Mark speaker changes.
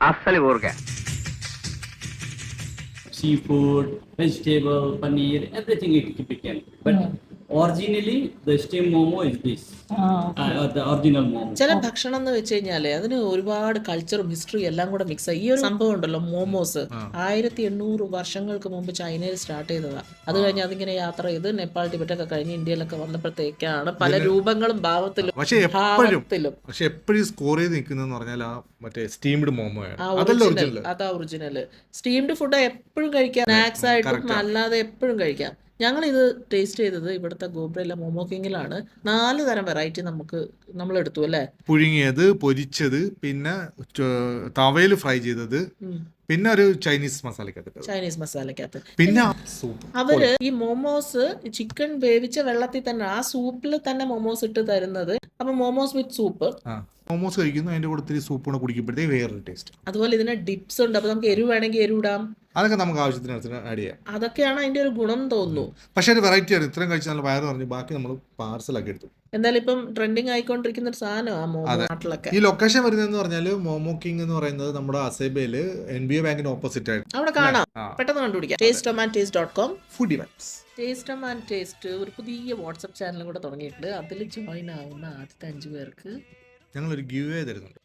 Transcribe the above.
Speaker 1: അസല് ഊർഗ.
Speaker 2: Seafood, vegetable, paneer, everything it can. But originally, the steam momo is this. The original momo.
Speaker 3: ചില ഭക്ഷണം എന്ന് വെച്ച് കഴിഞ്ഞാല് അതിന് ഒരുപാട് കൾച്ചറും ഹിസ്റ്ററിയും എല്ലാം കൂടെ മിക്സ് ആയി. ഈ ഒരു സംഭവം ഉണ്ടല്ലോ മോമോസ്, 1800 വർഷങ്ങൾക്ക് മുമ്പ് ചൈനയിൽ സ്റ്റാർട്ട് ചെയ്തതാ. അത് കഴിഞ്ഞ് അതിങ്ങനെ യാത്ര ചെയ്ത് നേപ്പാൾ ടിബറ്റ് ഒക്കെ കഴിഞ്ഞ് ഇന്ത്യയിലൊക്കെ വന്നപ്പോഴത്തേക്കാണ് പല രൂപങ്ങളും ഭാവത്തിലും
Speaker 4: പക്ഷെ
Speaker 3: ഭാവത്തിലും
Speaker 4: എപ്പോഴും സ്കോർ ചെയ്ത് നിൽക്കുന്നതെന്ന് പറഞ്ഞാൽ ആ മറ്റേ സ്റ്റീംഡ് മോമോ
Speaker 3: അതാ ഒറിജിനൽ. സ്റ്റീംഡ് ഫുഡ് എപ്പോഴും കഴിക്കാം, സ്നാക്സ് ആയിട്ടും അല്ലാതെ എപ്പോഴും കഴിക്കാം. ഞങ്ങൾ ഇത് ടേസ്റ്റ് ചെയ്തത് ഇവിടുത്തെ ഗോബ്രയിലെ മോമോ കിങ്ങിലാണ്. 4 തരം വെറൈറ്റി നമ്മൾ എടുത്തു അല്ലേ.
Speaker 4: പുഴുങ്ങിയത്, പൊരിച്ചത്, പിന്നെ തവയിൽ ഫ്രൈ ചെയ്തത്, പിന്നെ ഒരു ചൈനീസ് മസാലക്കകത്ത്, പിന്നെ
Speaker 3: അവര് ഈ മോമോസ് ചിക്കൻ വേവിച്ച വെള്ളത്തിൽ തന്നെ ആ സൂപ്പിൽ തന്നെ മോമോസ് ഇട്ട് തരുന്നത്. അപ്പൊ മോമോസ് വിത്ത് സൂപ്പ്,
Speaker 4: മോമോസ് കഴിക്കുന്നു, അതിന്റെ കൂടെ ഇത്തിരി സൂപ്പ് കൂടെ കുടിക്കുമ്പോഴത്തേക്ക് വേറൊരു ടേസ്റ്റ്.
Speaker 3: അതുപോലെ ഇതിന് ഡിപ്സ് ഉണ്ട്. അപ്പൊ നമുക്ക് എരിവ് വേണമെങ്കിൽ എരിവിടാം.
Speaker 4: അതൊക്കെ നമുക്ക് ആവശ്യത്തിന് ആഡ് ചെയ്യാം.
Speaker 3: അതൊക്കെയാണ് അതിന്റെ ഒരു ഗുണം തോന്നുന്നു.
Speaker 4: പക്ഷെ ഒരു വെറൈറ്റി ആണ്. ഇത്രയും കഴിച്ച് നല്ല വയറ് പറഞ്ഞു ബാക്കി നമ്മൾ പാർസലാക്കി എടുത്തു.
Speaker 3: എന്തായാലും ഇപ്പം ട്രെൻഡിങ് ആയിക്കൊണ്ടിരിക്കുന്ന ഒരു സാധനമാണ് മോമോ നാട്ടിലൊക്കെ.
Speaker 4: ഈ ലൊക്കേഷൻ വരുന്നതെന്ന് പറഞ്ഞാൽ മോമോ കിങ് എന്ന് പറയുന്നത് നമ്മുടെ അസേബയില് NBA ബാങ്കിന് ഓപ്പോസിറ്റ് ആയിട്ട്
Speaker 3: അവിടെ കാണാം, പെട്ടെന്ന് കണ്ടുപിടിക്കാം. tasteomantaste.com
Speaker 4: foodie vibes.
Speaker 3: Taste and taste ഒരു പുതിയ വാട്സപ്പ് ചാനലും കൂടെ തുടങ്ങിയിട്ടുണ്ട്. അതിൽ ജോയിൻ ആവുന്ന ആദ്യത്തെ 5 പേർക്ക്
Speaker 4: ഞങ്ങളൊരു ഗിവ് അവേ തരുന്നുണ്ട്.